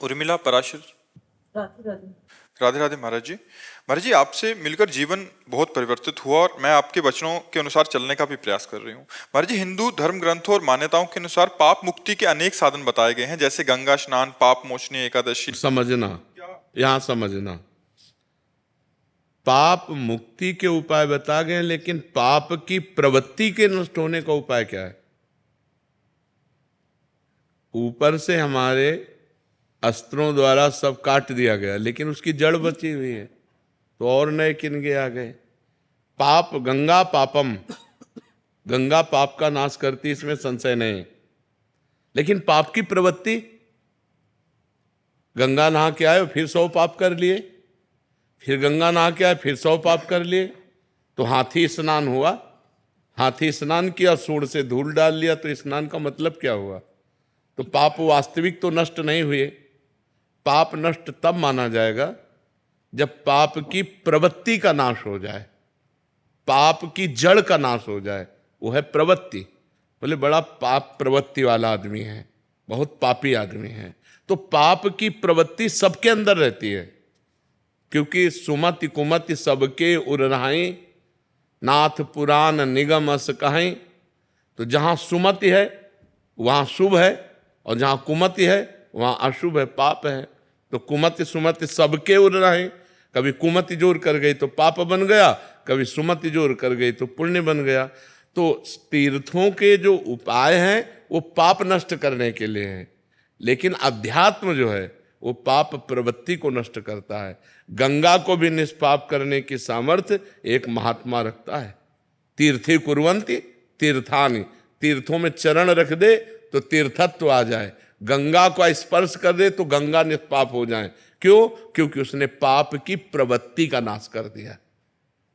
उर्मिला पराशर। राधे राधे। राधे राधे महाराज जी। महाराज जी, आपसे मिलकर जीवन बहुत परिवर्तित हुआ और मैं आपके वचनों के अनुसार चलने का भी प्रयास कर रही हूँ। महाराज जी, हिंदू धर्म ग्रंथों और मान्यताओं के अनुसार पाप मुक्ति के अनेक साधन बताए गए हैं, जैसे गंगा स्नान, पाप मोचनी एकादशी। समझना, यहां समझना, पाप मुक्ति के उपाय बता गए, लेकिन पाप की प्रवृत्ति के नष्ट होने का उपाय क्या है? ऊपर से हमारे अस्त्रों द्वारा सब काट दिया गया, लेकिन उसकी जड़ बची हुई है, तो और नए किनके आ गए। पाप गंगा पापम, गंगा पाप का नाश करती, इसमें संशय नहीं। लेकिन पाप की प्रवृत्ति, गंगा नहा के आए फिर 100 पाप कर लिए, फिर गंगा नहा के आए फिर 100 पाप कर लिए, तो हाथी स्नान हुआ, हाथी स्नान किया, सूंड से धूल डाल लिया, तो स्नान का मतलब क्या हुआ? तो पाप वास्तविक तो नष्ट नहीं हुए। पाप नष्ट तब माना जाएगा जब पाप की प्रवृत्ति का नाश हो जाए, पाप की जड़ का नाश हो जाए, वो है प्रवृत्ति। बोले बड़ा पाप प्रवृत्ति वाला आदमी है, बहुत पापी आदमी है। तो पाप की प्रवृत्ति सबके अंदर रहती है, क्योंकि सुमति कुमति सबके उरनाई, नाथ पुराण निगम अस कहीं। तो जहां सुमति है वहां शुभ है, और जहां कुमति है वहां अशुभ है, पाप है। तो कुमति सुमति सबके उरनाई, कभी कुमति जोर कर गई तो पाप बन गया, कभी सुमति जोर कर गई तो पुण्य बन गया। तो तीर्थों के जो उपाय हैं वो पाप नष्ट करने के लिए हैं, लेकिन अध्यात्म जो है वो पाप प्रवृत्ति को नष्ट करता है। गंगा को भी निष्पाप करने की सामर्थ्य एक महात्मा रखता है। तीर्थी कुर्वन्ति तीर्थानि, तीर्थों में चरण रख दे तो तीर्थत्व आ जाए, गंगा को स्पर्श कर दे तो गंगा निष्पाप हो जाए। क्यों? क्योंकि उसने पाप की प्रवृत्ति का नाश कर दिया।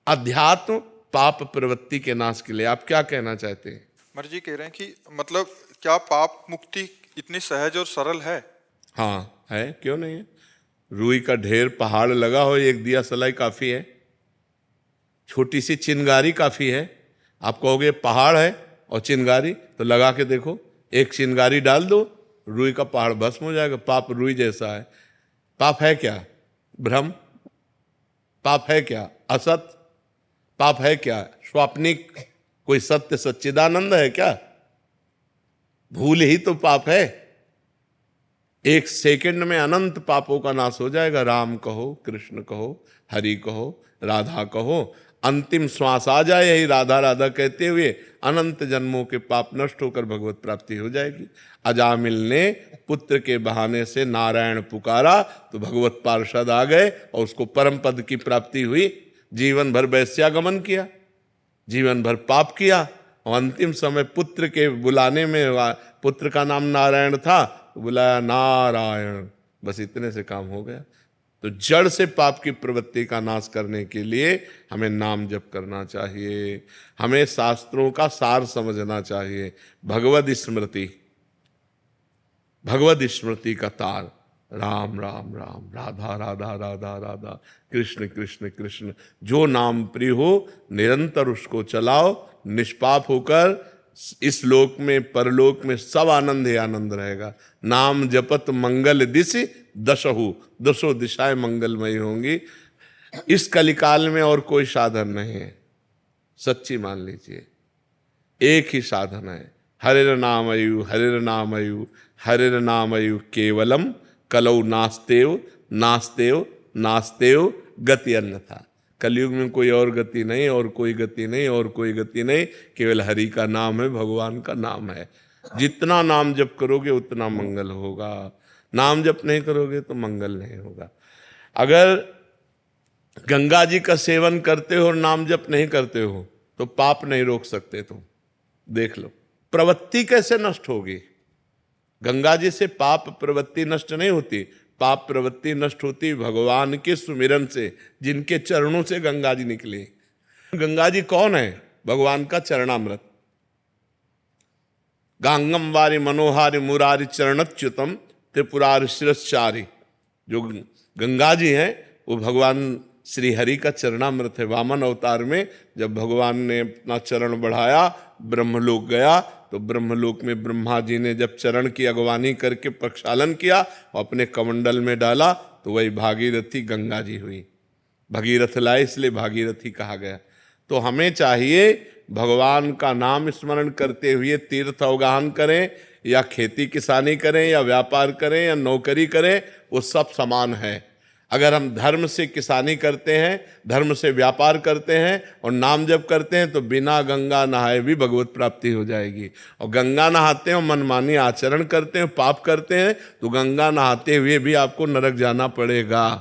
अध्यात्म पाप प्रवृत्ति के नाश के लिए। आप क्या कहना चाहते हैं? महाराज जी कह रहे हैं कि मतलब क्या पाप मुक्ति इतनी सहज और सरल है? हाँ है, क्यों नहीं है। रुई का ढेर पहाड़ लगा हो, एक दिया सलाई काफी है, छोटी सी चिंगारी काफी है। आप कहोगे पहाड़ है और चिंगारी, तो लगा के देखो, एक चिंगारी डाल दो, रुई का पहाड़ भस्म हो जाएगा। पाप रुई जैसा है। पाप है क्या? भ्रम। पाप है क्या? असत। पाप है क्या? स्वाप्निक। कोई सत्य सच्चिदानंद है क्या? भूल ही तो पाप है। एक सेकंड में अनंत पापों का नाश हो जाएगा। राम कहो, कृष्ण कहो, हरि कहो, राधा कहो, अंतिम श्वास आ जाए यही राधा राधा कहते हुए, अनंत जन्मों के पाप नष्ट होकर भगवत प्राप्ति हो जाएगी। अजामिल ने पुत्र के बहाने से नारायण पुकारा तो भगवत पार्षद आ गए और उसको परम पद की प्राप्ति हुई। जीवन भर वैश्यागमन किया, जीवन भर पाप किया, और अंतिम समय पुत्र के बुलाने में, पुत्र का नाम नारायण था, बुलाया नारायण, बस इतने से काम हो गया। तो जड़ से पाप की प्रवृत्ति का नाश करने के लिए हमें नाम जप करना चाहिए, हमें शास्त्रों का सार समझना चाहिए। भगवद स्मृति, भगवद स्मृति का तार, राम राम राम, राधा राधा राधा राधा, कृष्ण कृष्ण कृष्ण। जो नाम प्रिय हो निरंतर उसको चलाओ, निष्पाप होकर इस लोक में परलोक में सब आनंद ही आनंद रहेगा। नाम जपत मंगल दिशि दशहु, दसों दिशाएं मंगलमयी होंगी। इस कलिकाल में और कोई साधन नहीं है, सच्ची मान लीजिए, एक ही साधन है, हरिर नामयु हरिर नामयु हरिर नामयु केवलम, कलौ नास्तेव नास्तेव नास्तेव गति अन्यथा। कलयुग में कोई और गति नहीं, और कोई गति नहीं, और कोई गति नहीं, केवल हरि का नाम है, भगवान का नाम है। जितना नाम जप करोगे उतना मंगल होगा, नाम जप नहीं करोगे तो मंगल नहीं होगा। अगर गंगा जी का सेवन करते हो और नाम जप नहीं करते हो तो पाप नहीं रोक सकते। तुम देख लो प्रवृत्ति कैसे नष्ट होगी। गंगा जी से पाप प्रवृत्ति नष्ट नहीं होती, पाप प्रवृत्ति नष्ट होती भगवान के सुमिरन से, जिनके चरणों से गंगा जी निकली। गंगा जी कौन है? भगवान का चरणामृत। गांगम वारि मनोहारि मुरारि चरणच्युतम त्रिपुरारि शिरश्चारि। जो गंगा जी हैं वो भगवान श्री हरि का चरणामृत है। वामन अवतार में जब भगवान ने अपना चरण बढ़ाया, ब्रह्मलोक गया, तो ब्रह्मलोक में ब्रह्मा जी ने जब चरण की अगवानी करके प्रक्षालन किया और अपने कमंडल में डाला तो वही भागीरथी गंगा जी हुई। भगीरथ लाए इसलिए भागीरथी कहा गया। तो हमें चाहिए भगवान का नाम स्मरण करते हुए तीर्थ अवगाहन करें, या खेती किसानी करें, या व्यापार करें, या नौकरी करें, वो सब समान है। अगर हम धर्म से किसानी करते हैं, धर्म से व्यापार करते हैं और नाम जप करते हैं तो बिना गंगा नहाए भी भगवत प्राप्ति हो जाएगी। और गंगा नहाते हैं और मनमानी आचरण करते हैं, पाप करते हैं, तो गंगा नहाते हुए भी आपको नरक जाना पड़ेगा।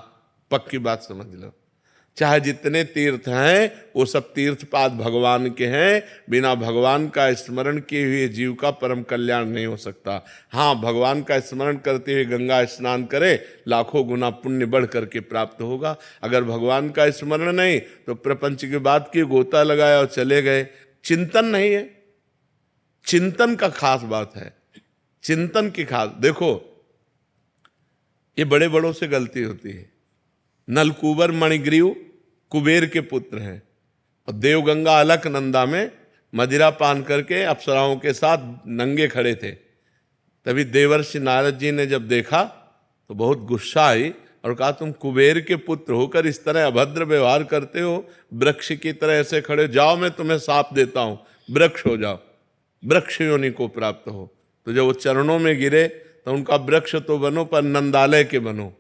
पक्की बात समझ लो। चाहे जितने तीर्थ हैं वो सब तीर्थपाद भगवान के हैं। बिना भगवान का स्मरण किए हुए जीव का परम कल्याण नहीं हो सकता। हाँ, भगवान का स्मरण करते हुए गंगा स्नान करे, लाखों गुना पुण्य बढ़ करके प्राप्त होगा। अगर भगवान का स्मरण नहीं तो प्रपंच की बात की, गोता लगाया और चले गए। चिंतन नहीं है, चिंतन का खास बात है, चिंतन की खास। देखो, ये बड़े बड़ों से गलती होती है। नलकूबर मणिग्रीव कुबेर के पुत्र हैं और देवगंगा अलकनंदा में मदिरा पान करके अप्सराओं के साथ नंगे खड़े थे। तभी देवर्षि नारद जी ने जब देखा तो बहुत गुस्सा आई और कहा, तुम कुबेर के पुत्र होकर इस तरह अभद्र व्यवहार करते हो, वृक्ष की तरह ऐसे खड़े, जाओ मैं तुम्हें शाप देता हूं, वृक्ष हो जाओ, वृक्ष योनि को प्राप्त हो। तो जब वो चरणों में गिरे तो उनका वृक्ष तो बनो पर नंदालय के बनो।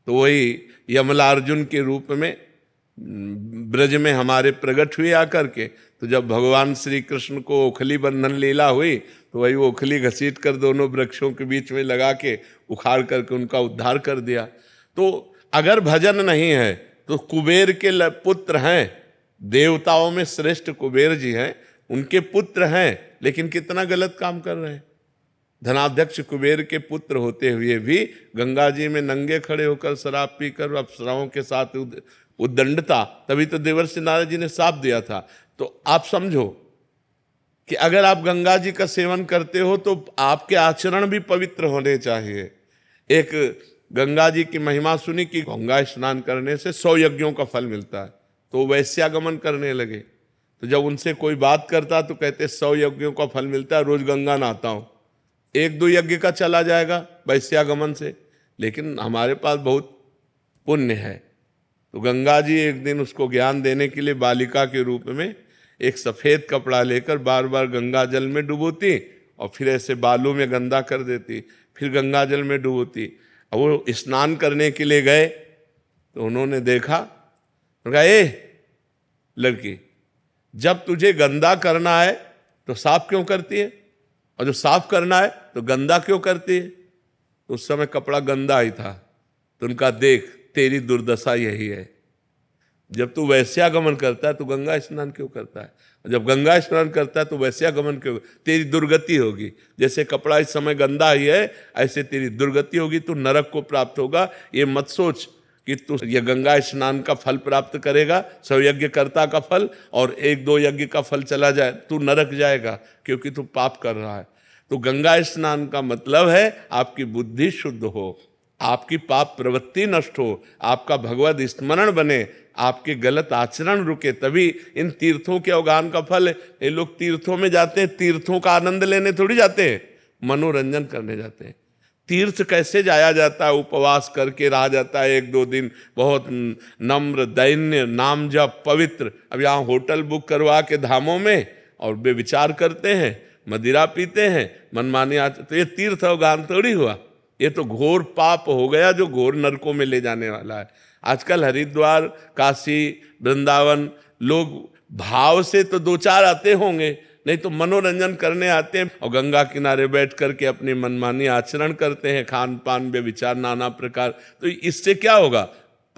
तो वही यमलार्जुन के रूप में ब्रज में हमारे प्रकट हुए आकर के। तो जब भगवान श्री कृष्ण को ओखली बंधन लीला हुई तो वही ओखली घसीट कर दोनों वृक्षों के बीच में लगा के उखाड़ करके उनका उद्धार कर दिया। तो अगर भजन नहीं है तो कुबेर के पुत्र हैं, देवताओं में श्रेष्ठ कुबेर जी हैं, उनके पुत्र हैं, लेकिन कितना गलत काम कर रहे हैं। धनाध्यक्ष कुबेर के पुत्र होते हुए भी गंगा जी में नंगे खड़े होकर शराब पीकर अप्सराओं के साथ उद्दंडता, तभी तो देवर्षि नारद जी ने शाप दिया था। तो आप समझो कि अगर आप गंगा जी का सेवन करते हो तो आपके आचरण भी पवित्र होने चाहिए। एक गंगा जी की महिमा सुनी कि गंगा स्नान करने से 100 यज्ञों का फल मिलता है, तो वैश्यागमन करने लगे। तो जब उनसे कोई बात करता तो कहते 100 यज्ञों का फल मिलता है, रोज गंगा नहाता हूं, 1-2 यज्ञ का चला जाएगा वैश्यागमन से, लेकिन हमारे पास बहुत पुण्य है। तो गंगा जी एक दिन उसको ज्ञान देने के लिए बालिका के रूप में एक सफेद कपड़ा लेकर बार बार गंगा जल में डुबोती और फिर ऐसे बालों में गंदा कर देती, फिर गंगा जल में डुबोती। और वो स्नान करने के लिए गए तो उन्होंने देखा, कहा, ए लड़की, जब तुझे गंदा करना है तो साफ क्यों करती है, और जो साफ करना है तो गंदा क्यों करती है? तो उस समय कपड़ा गंदा ही था। तो उनका, देख तेरी दुर्दशा यही है, जब तू वैश्यागमन करता है तो गंगा स्नान क्यों करता है, और जब गंगा स्नान करता है तो वैश्यागमन क्यों? तेरी दुर्गति होगी। जैसे कपड़ा इस समय गंदा ही है, ऐसे तेरी दुर्गति होगी, तू नरक को प्राप्त होगा। ये मत सोच कि तू ये गंगा स्नान का फल प्राप्त करेगा, 100 यज्ञकर्ता का फल, और 1-2 यज्ञ का फल चला जाए, तू नरक जाएगा, क्योंकि तू पाप कर रहा है। तो गंगा स्नान का मतलब है आपकी बुद्धि शुद्ध हो, आपकी पाप प्रवृत्ति नष्ट हो, आपका भगवत स्मरण बने, आपके गलत आचरण रुके, तभी इन तीर्थों के अवगाहन का फल है। ये लोग तीर्थों में जाते हैं, तीर्थों का आनंद लेने थोड़ी जाते हैं, मनोरंजन करने जाते हैं। तीर्थ कैसे जाया जाता है? उपवास करके रहा जाता है 1-2 दिन, बहुत नम्र दैन्य, नाम जप, पवित्र। अब यहाँ होटल बुक करवा के धामों में और वे विचार करते हैं, मदिरा पीते हैं, मनमानी आते, तो ये तीर्थ अवगाहन थोड़ी हुआ। ये तो घोर पाप हो गया जो घोर नरकों में ले जाने वाला है। आजकल हरिद्वार, काशी, वृंदावन लोग भाव से तो 2-4 आते होंगे, नहीं तो मनोरंजन करने आते हैं और गंगा किनारे बैठ करके अपनी मनमानी आचरण करते हैं, खान पान व्यभिचार नाना प्रकार। तो इससे क्या होगा?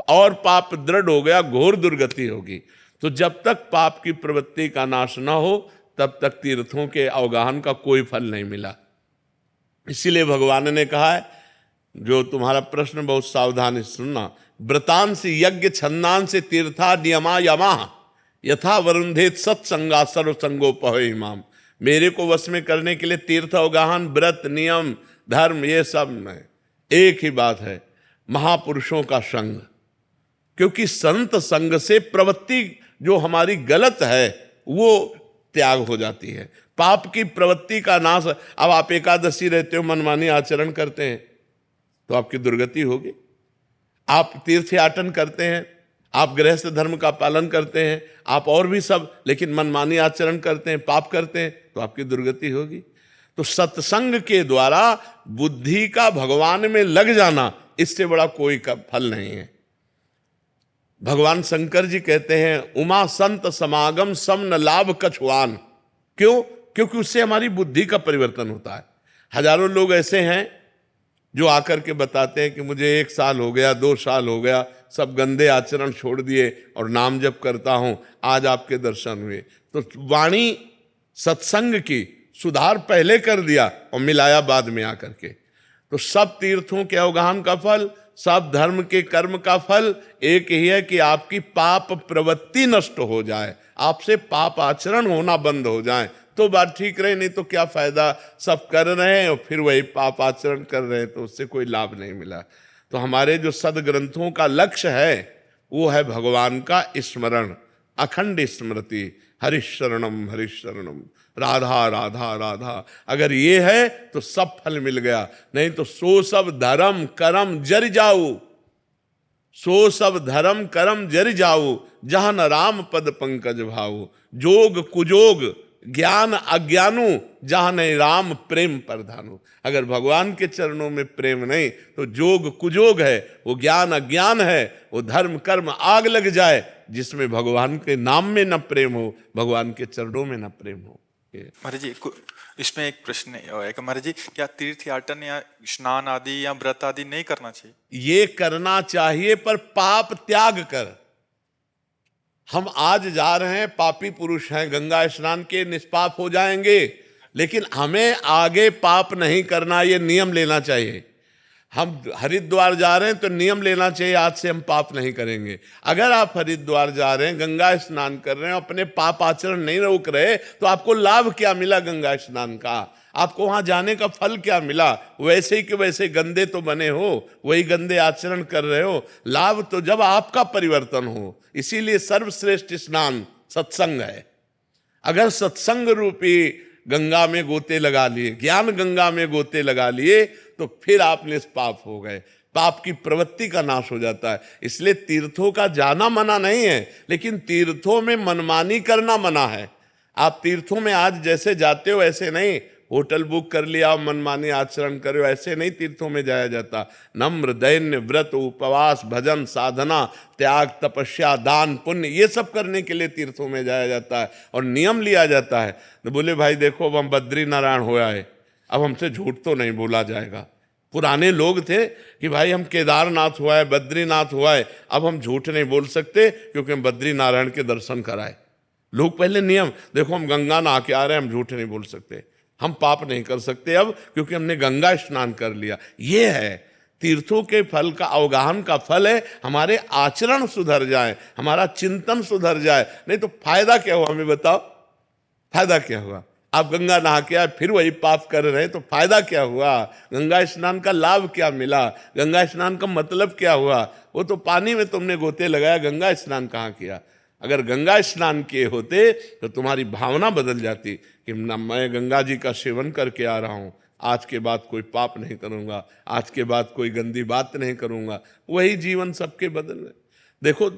और पाप दृढ़ हो गया, घोर दुर्गति होगी। तो जब तक पाप की प्रवृत्ति का नाश न हो तब तक तीर्थों के अवगाहन का कोई फल नहीं मिला। इसीलिए भगवान ने कहा है, जो तुम्हारा प्रश्न बहुत सावधानी से सुनना, व्रतांसि यज्ञ छंदांसि तीर्था नियमा यमा यथा वरुंधेत सत्संगा सर्वसंगोपह इमाम। मेरे को वश में करने के लिए तीर्थ अवगाहन, व्रत, नियम, धर्म, ये सब में एक ही बात है, महापुरुषों का संग। क्योंकि संत संग से प्रवृत्ति जो हमारी गलत है वो त्याग हो जाती है। पाप की प्रवृत्ति का नाश। अब आप एकादशी रहते हो, मनमानी आचरण करते हैं तो आपकी दुर्गति होगी। आप तीर्थयाटन करते हैं, आप गृहस्थ धर्म का पालन करते हैं, आप और भी सब, लेकिन मनमानी आचरण करते हैं, पाप करते हैं तो आपकी दुर्गति होगी। तो सत्संग के द्वारा बुद्धि का भगवान में लग जाना, इससे बड़ा कोई का फल नहीं है। भगवान शंकर जी कहते हैं, उमा संत समागम सम न लाभ कछुआन। क्यों? क्योंकि उससे हमारी बुद्धि का परिवर्तन होता है। हजारों लोग ऐसे हैं जो आकर के बताते हैं कि मुझे 1 साल हो गया, 2 साल हो गया, सब गंदे आचरण छोड़ दिए और नाम जप करता हूं, आज आपके दर्शन हुए। तो वाणी सत्संग की सुधार पहले कर दिया और मिलाया बाद में आकर के। तो सब तीर्थों के अवगाहन का फल, सब धर्म के कर्म का फल एक ही है कि आपकी पाप प्रवृत्ति नष्ट हो जाए, आपसे पाप आचरण होना बंद हो जाए, तो बात ठीक रहे। नहीं तो क्या फायदा, सब कर रहे हैं और फिर वही पाप आचरण कर रहे हैं, तो उससे कोई लाभ नहीं मिला। तो हमारे जो सदग्रंथों का लक्ष्य है वो है भगवान का स्मरण, अखंड स्मृति, हरिशरणम हरिशरणम, राधा राधा राधा। अगर ये है तो सब फल मिल गया, नहीं तो सो सब धर्म करम जर जाऊ, सो सब धर्म करम जर जाऊ, जहां न राम पद पंकज भाऊ। जोग कुजोग ज्ञान अज्ञानु, जहां नहीं राम प्रेम प्रधानु। अगर भगवान के चरणों में प्रेम नहीं तो जोग कुजोग है, वो ज्ञान अज्ञान है, वो धर्म कर्म आग लग जाए जिसमें भगवान के नाम में न प्रेम हो, भगवान के चरणों में न प्रेम हो। महाराज जी, इसमें एक प्रश्न है कि महाराज जी, क्या तीर्थयाटन या स्नान आदि या व्रत आदि नहीं करना चाहिए? ये करना चाहिए, पर पाप त्याग कर। हम आज जा रहे हैं, पापी पुरुष हैं, गंगा स्नान के निष्पाप हो जाएंगे, लेकिन हमें आगे पाप नहीं करना, ये नियम लेना चाहिए। हम हरिद्वार जा रहे हैं तो नियम लेना चाहिए, आज से हम पाप नहीं करेंगे। अगर आप हरिद्वार जा रहे हैं, गंगा स्नान कर रहे हैं, अपने पाप आचरण नहीं रोक रहे, तो आपको लाभ क्या मिला गंगा स्नान का? आपको वहां जाने का फल क्या मिला? वैसे ही कि वैसे गंदे तो बने हो, वही गंदे आचरण कर रहे हो। लाभ तो जब आपका परिवर्तन हो। इसीलिए सर्वश्रेष्ठ स्नान सत्संग है। अगर सत्संग रूपी गंगा में गोते लगा लिए, ज्ञान गंगा में गोते लगा लिए, तो फिर आप निष्पाप हो गए, पाप की प्रवृत्ति का नाश हो जाता है। इसलिए तीर्थों का जाना मना नहीं है, लेकिन तीर्थों में मनमानी करना मना है। आप तीर्थों में आज जैसे जाते हो ऐसे नहीं, होटल बुक कर लिया, मनमानी आचरण करो, ऐसे नहीं तीर्थों में जाया जाता। नम्र दैन्य व्रत उपवास भजन साधना त्याग तपस्या दान पुण्य, ये सब करने के लिए तीर्थों में जाया जाता है और नियम लिया जाता है। तो बोले भाई देखो, अब हम बद्री नारायण हो आए, अब हमसे झूठ तो नहीं बोला जाएगा। पुराने लोग थे कि भाई हम केदारनाथ हुआ है, बद्रीनाथ हुआ है, अब हम झूठ नहीं बोल सकते क्योंकि हम बद्री नारायण के दर्शन कराए। लोग पहले नियम, देखो हम गंगा नहा के आ रहे हैं, हम झूठ नहीं बोल सकते, हम पाप नहीं कर सकते अब क्योंकि हमने गंगा स्नान कर लिया। ये है तीर्थों के फल का, अवगाहन का फल है हमारे आचरण सुधर जाए, हमारा चिंतन सुधर जाए। नहीं तो फायदा क्या हुआ, हमें बताओ, फायदा क्या हुआ? आप गंगा नहा के आए फिर वही पाप कर रहे हैं, तो फायदा क्या हुआ? गंगा स्नान का लाभ क्या मिला? गंगा स्नान का मतलब क्या हुआ? वो तो पानी में तुमने गोते लगाया, गंगा स्नान कहाँ किया? अगर गंगा स्नान किए होते तो तुम्हारी भावना बदल जाती कि मैं गंगा जी का सेवन करके आ रहा हूँ, आज के बाद कोई पाप नहीं करूँगा, आज के बाद कोई गंदी बात नहीं करूँगा। वही जीवन सबके बदल में। देखो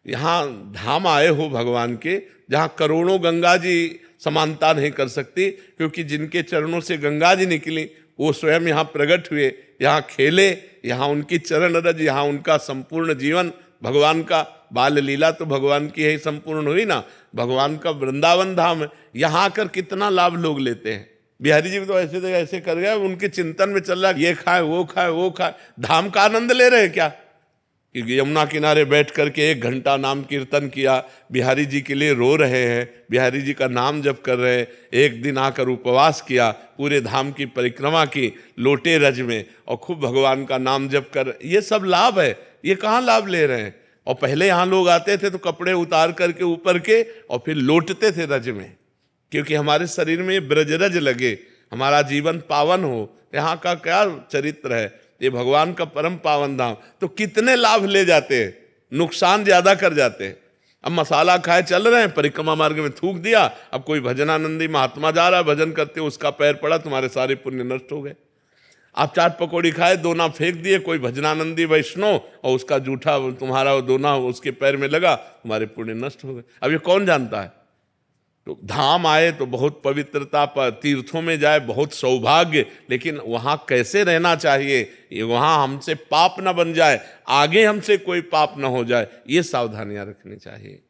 यहाँ धाम आए हो भगवान के, जहाँ करोड़ों गंगा जी समानता नहीं कर सकती, क्योंकि जिनके चरणों से गंगा जी निकली वो स्वयं यहाँ प्रकट हुए, यहाँ खेले, यहाँ उनकी चरण रज, यहाँ उनका संपूर्ण जीवन भगवान का बाल लीला तो भगवान की ही संपूर्ण हुई ना। भगवान का वृंदावन धाम है, यहाँ आकर कितना लाभ लोग लेते हैं। बिहारी जी तो ऐसे कर गए, उनके चिंतन में चल रहा है ये खाए वो खाए वो खाए, धाम का आनंद ले रहे हैं क्या? कि यमुना किनारे बैठ करके 1 घंटा नाम कीर्तन किया, बिहारी जी के लिए रो रहे हैं, बिहारी जी का नाम जप कर रहे हैं। 1 दिन आकर उपवास किया, पूरे धाम की परिक्रमा की लोटे रज में, और खूब भगवान का नाम जप कर, ये सब लाभ है। ये कहाँ लाभ ले रहे हैं? और पहले यहाँ लोग आते थे तो कपड़े उतार करके ऊपर के और फिर लौटते थे रज में, क्योंकि हमारे शरीर में ब्रजरज लगे, हमारा जीवन पावन हो। यहाँ का क्या चरित्र है, ये भगवान का परम पावन धाम। तो कितने लाभ ले जाते हैं, नुकसान ज्यादा कर जाते हैं। अब मसाला खाए चल रहे हैं, परिक्रमा मार्ग में थूक दिया, अब कोई भजनानंदी महात्मा जा रहा है, भजन करते उसका पैर पड़ा, तुम्हारे सारे पुण्य नष्ट हो गए। आप चाट पकौड़ी खाए, दोना फेंक दिए, कोई भजनानंदी वैष्णव और उसका जूठा तुम्हारा दोना उसके पैर में लगा, तुम्हारे पुण्य नष्ट हो गए। अब ये कौन जानता है? तो धाम आए तो बहुत पवित्रता पर, तीर्थों में जाए बहुत सौभाग्य, लेकिन वहाँ कैसे रहना चाहिए, ये वहाँ हमसे पाप ना बन जाए, आगे हमसे कोई पाप ना हो जाए, ये सावधानियां रखनी चाहिए।